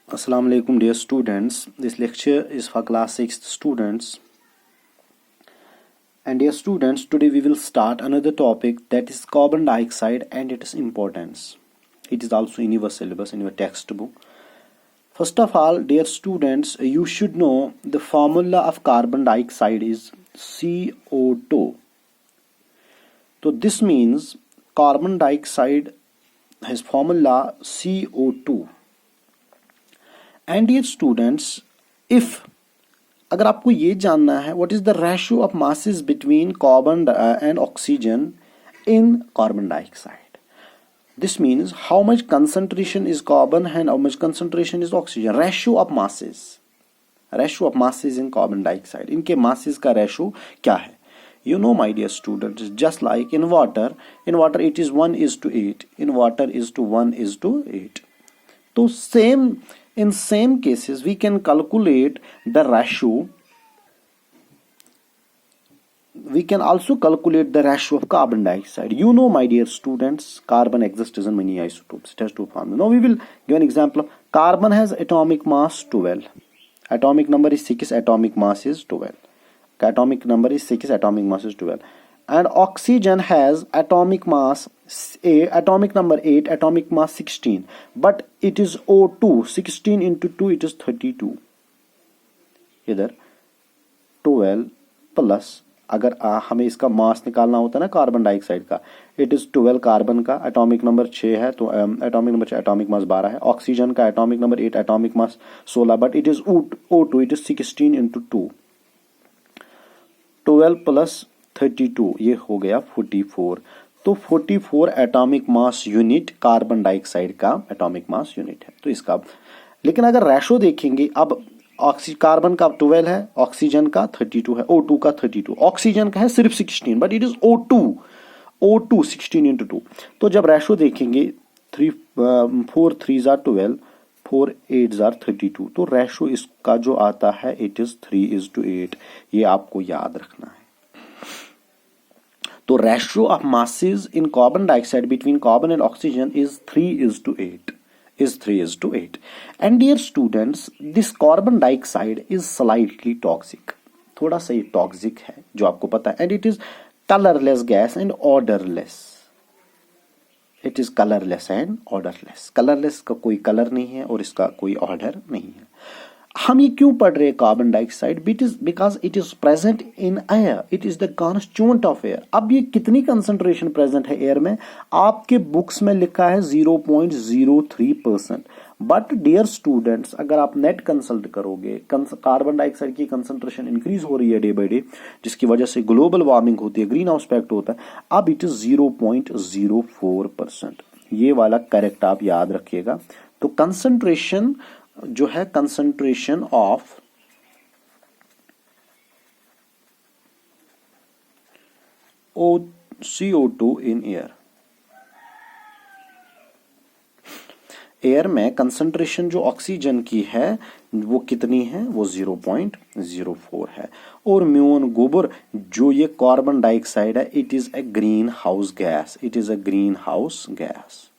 Assalamu alaikum dear students. This lecture is for class 6th students. And dear students, today we will start another topic, that is carbon dioxide and its importance. It is also in your syllabus, in your textbook. First of all, dear students, you should know the formula of carbon dioxide is CO2. So this means carbon dioxide has formula CO2. And dear students, if अगर आपको ये जानना है what is the ratio of masses between carbon and oxygen in carbon dioxide, this means how much concentration is carbon and how much concentration is oxygen. Ratio of masses in carbon dioxide, इनके masses का ratio क्या है? You know, my dear students, just like in water it is 1:8, in water is to 1:8. So in same cases we can calculate the ratio. We can also calculate the ratio of carbon dioxide. You know, my dear students, carbon exists in many isotopes. It has two forms. Now we will give an example of carbon has atomic mass 12. Atomic number is 6, atomic mass is 12. Atomic number is 6, atomic mass is 12. And oxygen has atomic mass atomic number 8, atomic mass 16, but it is O2. 16 into 2, it is 32. इधर 12 plus अगर हमें इसका मास निकालना होता है ना carbon dioxide का, it is 12 carbon का, एटॉमिक नंबर 6 है तो एटॉमिक नंबर 6, एटॉमिक मास 12 है. ऑक्सीजन का atomic number 8, atomic mass 16, but it is O2, it is 16 into 2. 12 plus 32, ये हो गया 44. तो 44 atomic mass unit carbon dioxide का एटॉमिक मास यूनिट है. तो इसका, लेकिन अगर रेशो देखेंगे, अब कार्बन का 12 है, ऑक्सीजन का 32 है, O2 का 32, ऑक्सीजन का है सिर्फ 16, but it is O2 16 into 2. तो जब रेशो देखेंगे 4 3s are 12, 4 8s are 32, तो रेशो इसका जो आता है इट इज 3:8. ये आपको याद रखना है. तो ratio of masses in carbon dioxide between carbon and oxygen is 3:8. And dear students, this carbon dioxide is slightly toxic, थोड़ा सा ये टॉक्सिक है जो आपको पता है. And it is colourless gas and odourless. It is colourless and odourless. Colourless का कोई कलर नहीं है और इसका कोई ऑर्डर नहीं है. हम ये क्यों पढ़ रहे हैं carbon dioxide? Because it is present in air, it is the constituent of air. अब ये कितनी कंसंट्रेशन प्रेजेंट है एयर में? आपके बुक्स में लिखा है 0.03%. बट डियर स्टूडेंट्स, अगर आप नेट कंसल्ट करोगे, कार्बन डाइऑक्साइड की कंसंट्रेशन इंक्रीज हो रही है डे बाई डे, जिसकी वजह से ग्लोबल वार्मिंग होती है, ग्रीन हाउस इफेक्ट होता है. अब इट इज 0.04%. ये वाला करेक्ट आप याद रखिएगा. तो कंसंट्रेशन जो है, concentration of CO2 in air, air में कंसंट्रेशन जो ऑक्सीजन की है वो कितनी है? वो 0.04 है. और म्यून गोबर जो ये कार्बन डाइऑक्साइड है, it is a green house gas. It is a green house gas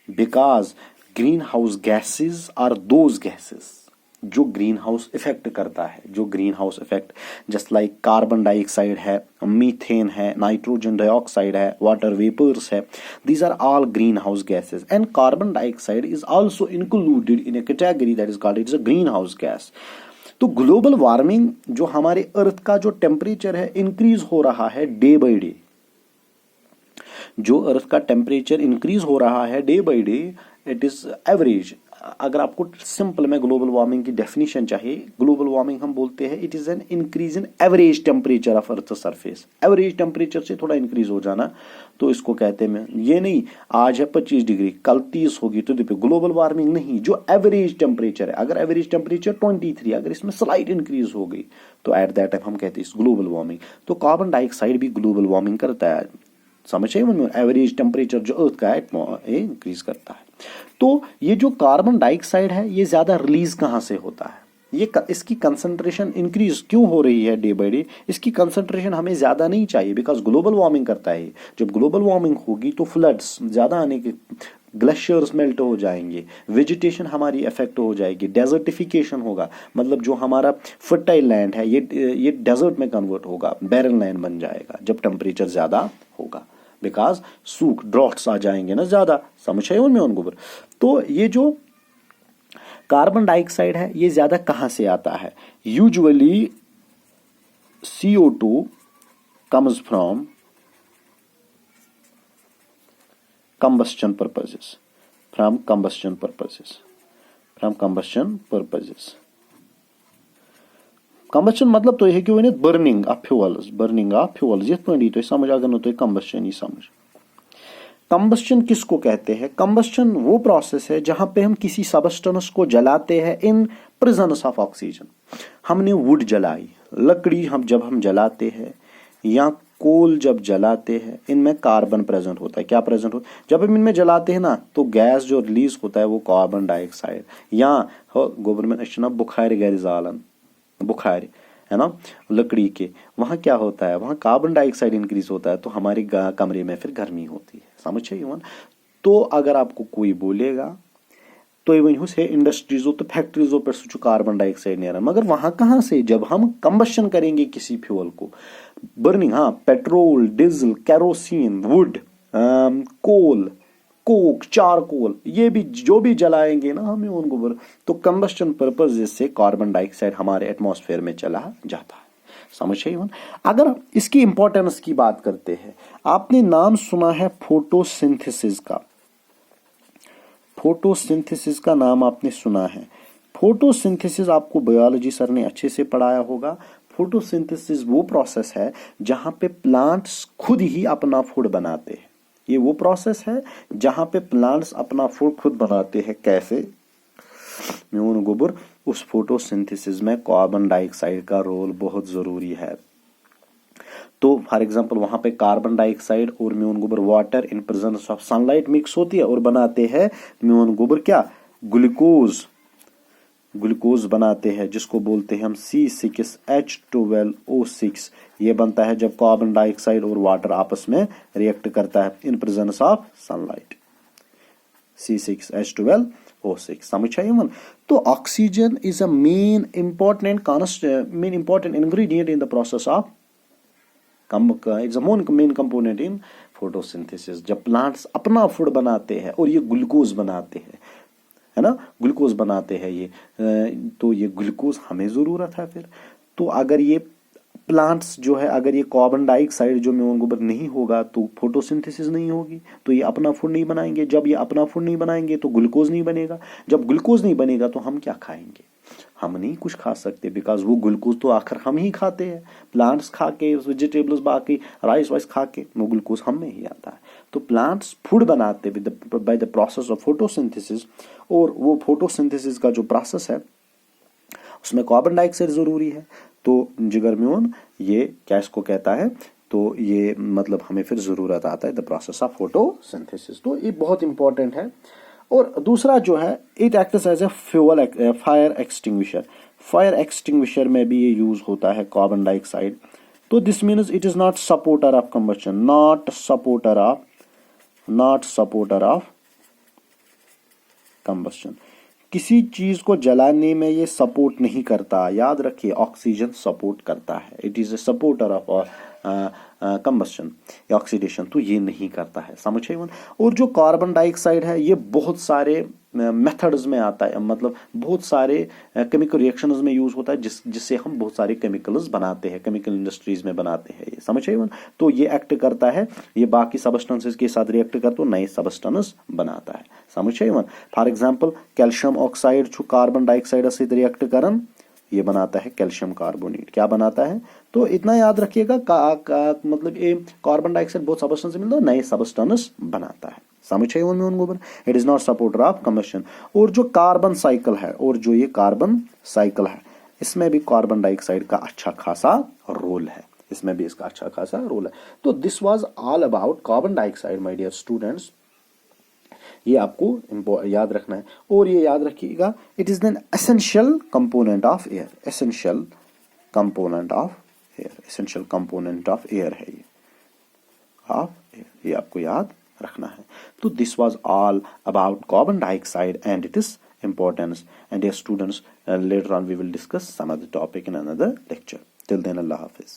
because green house gases are those gases जो ग्रीन हाउस इफेक्ट करता है. जो green house effect, just like carbon dioxide है, methane है, nitrogen dioxide है, water vapours है, these are all green house gases. And carbon dioxide is also included in a category that is called, it is a green house gas. तो global warming, जो हमारे अर्थ का जो temperature है increase हो रहा है डे बाई डे, जो अर्थ का टेम्परेचर इंक्रीज हो रहा है day by day, it is average. अगर आपको सिंपल में ग्लोबल वार्मिंग की डेफिनेशन चाहिए, ग्लोबल वार्मिंग हम बोलते हैं it is an increase in average temperature of earth surface. Average temperature से थोड़ा इंक्रीज हो जाना, तो इसको कहते हैं. ये नहीं आज है 25 डिग्री, कल 30 होगी तो देखो ग्लोबल वार्मिंग नहीं, जो एवरेज टेम्परेचर है. अगर एवरेज टेम्परेचर 23, अगर इसमें स्लाइट इंक्रीज हो गई तो एट दैट टाइम हम कहते हैं ग्लोबल वार्मिंग. तो कार्बन डाइऑक्साइड भी ग्लोबल वार्मिंग करता है. समझ आए? एवरेज टेम्परेचर जो अर्थ का है इंक्रीज करता है. तो ये जो कार्बन डाइऑक्साइड है ये ज्यादा रिलीज कहां से होता है? ये इसकी कंसंट्रेशन इंक्रीज क्यों हो रही है डे बाई डे? इसकी कंसंट्रेशन हमें ज्यादा नहीं चाहिए बिकॉज ग्लोबल वार्मिंग करता है. जब ग्लोबल वार्मिंग होगी तो फ्लड्स ज्यादा आने के ग्लेशियर्स मेल्ट हो जाएंगे, वेजिटेशन हमारी इफेक्ट हो जाएगी, डेजर्टिफिकेशन होगा, मतलब जो हमारा फर्टाइल लैंड है ये डेजर्ट में कन्वर्ट होगा, बैरन लैंड बन जाएगा जब टेम्परेचर ज्यादा होगा, बिकॉज सूख ड्रॉट्स आ जाएंगे ना ज्यादा, समझ आए उनमें उनको। तो ये जो कार्बन डाइऑक्साइड है ये ज्यादा कहां से आता है? Usually CO2 comes from combustion purposes, from combustion purposes, from combustion purposes. combustion मतलब तो यह कि वो burning of fuels, burning of fuels, ये पॉइंट तो समझ, अगर न तो combustion ही समझ। कंबस्शन किसको कहते हैं? कंबस्शन वो प्रोसेस है जहां पे हम किसी सबस्टेंस को जलाते हैं इन प्रेजेंस ऑफ ऑक्सीजन। हमने वुड जलाई, लकड़ी जब हम जलाते हैं या कोल जब जलाते हैं, इनमें कार्बन प्रेजेंट होता है। क्या प्रेजेंट होता है? जब हम इनमें जलाते हैं ना तो गैस जो रिलीज होता है वो कार्बन डाइऑक्साइड, या गवर्नमेंट बुखार गैर जालन, बुखार है ना लकड़ी के, वहां क्या होता है, वहां कार्बन डाइऑक्साइड इंक्रीज होता है, तो हमारे कमरे में फिर गर्मी होती है, समझ इवन। तो अगर आपको कोई बोलेगा तो वन से इंडस्ट्रीजों तो फैक्ट्रीजों पर सु कार्बन डाइऑक्साइड नेरा, मगर वहां कहां से? जब हम कंबशन करेंगे किसी फ्यूल को, बर्निंग, हाँ, petrol, diesel, kerosene, wood, coal, coke, charcoal, ये भी जो भी जलाएंगे ना हमें उनको, तो कंबस्टन पर्पज से कार्बन डाइऑक्साइड हमारे एटमॉस्फेयर में चला जाता है, समझ इवन। अगर इसकी इंपॉर्टेंस की बात करते हैं, आपने नाम सुना है फोटोसिंथेसिस का, फोटोसिंथेसिस का नाम आपने सुना है। फोटोसिंथेसिस आपको बायोलॉजी सर ने अच्छे से पढ़ाया होगा। फोटोसिंथेसिस वो प्रोसेस है जहां पे प्लांट्स खुद ही अपना फूड बनाते हैं। ये वो प्रोसेस है जहां पे प्लांट्स अपना फूड खुद बनाते हैं। कैसे? म्यून गोबर, उस फोटोसिंथेसिस में कार्बन डाइऑक्साइड का रोल बहुत जरूरी है। तो फॉर एग्जांपल वहां पे कार्बन डाइऑक्साइड और म्यून गोबर water in presence of sunlight mix होती है और बनाते हैं म्यून गोबर क्या, ग्लूकोज, ग्लूकोज बनाते हैं जिसको बोलते हैं हम C6H12O6। ये बनता है जब कार्बन डाइऑक्साइड और वाटर आपस में रिएक्ट करता है in presence of sunlight, C6H12O6, समझ आई मन। तो oxygen is a main important ingredient in the process of, it's a main component in photosynthesis. जब प्लांट्स अपना फूड बनाते हैं और ये ग्लूकोज बनाते हैं, है ना, ग्लूकोज बनाते हैं ये, तो ये ग्लूकोज हमें जरूरत है फिर। तो अगर ये प्लांट्स जो है, अगर ये कार्बन डाइऑक्साइड जो म्यून गोबर नहीं होगा तो फोटोसिंथेसिस नहीं होगी, तो ये अपना फूड नहीं बनाएंगे। जब ये अपना फूड नहीं बनाएंगे तो ग्लूकोज नहीं बनेगा। जब ग्लूकोज नहीं बनेगा तो हम क्या खाएंगे? हम नहीं कुछ खा सकते, बिकॉज वो ग्लूकोज तो आखिर हम ही खाते हैं, प्लांट्स खा के, वेजिटेबल्स, बाकी राइस वाइस खा के, वो ग्लूकोज हम में ही आता है। तो प्लांट्स फूड बनाते by the process of photosynthesis, और वो फोटोसिंथेसिस का जो प्रोसेस है उसमें कार्बन डाइऑक्साइड जरूरी है। तो जिगर म्यून ये क्या इसको कहता है, तो ये मतलब हमें फिर जरूरत आता है द प्रोसेस ऑफ फोटोसिंथेसिस। तो ये बहुत इंपॉर्टेंट है। और दूसरा जो है, it acts as a fuel, fire extinguisher. Fire extinguisher में भी ये यूज होता है कार्बन डाइऑक्साइड। तो this means it is not supporter of combustion, not supporter of combustion. किसी चीज को जलाने में ये सपोर्ट नहीं करता, याद रखिए, ऑक्सीजन सपोर्ट करता है, it is A supporter of combustion या ऑक्सीडेशन, तो ये नहीं करता है, समझे। और जो कार्बन डाइऑक्साइड है ये बहुत सारे मेथड्स में आता है, मतलब बहुत सारे केमिकल रिएक्शंस में यूज होता है, जिससे हम बहुत सारे केमिकल्स बनाते हैं, केमिकल इंडस्ट्रीज में बनाते हैं, ये समझे। तो ये एक्ट करता है, ये बाकी सबस्टेंसेस के साथ रिएक्ट करते हो नए सबस्टेंस बनाता है, समझे। फॉर एग्जांपल कैल्शियम ऑक्साइड जो कार्बन डाइऑक्साइड से रिएक्ट करन ये बनाता है कैल्शियम कार्बोनेट। क्या बनाता है? तो इतना याद रखिएगा, मतलब ये कार्बन डाइऑक्साइड बहुत सबस्टेंस से मिलता है, नए सबस्टेंस बनाता है, समझे। It is not supporter of combustion. और जो कार्बन साइकिल है, और जो ये कार्बन साइकिल है, इसमें भी कार्बन डाइऑक्साइड का अच्छा खासा रोल है, इसमें भी इसका अच्छा खासा रोल है। तो this was all about carbon dioxide my dear students. ये आपको याद रखना है। और ये याद रखिएगा, it is an essential component of air, essential component of air, essential component of air है ये, ऑफ एयर, ये आपको याद रखना है। तो this was all about carbon dioxide and it is importance. And dear students, later on we will discuss some other topic in another lecture. Till then, Allah Hafiz.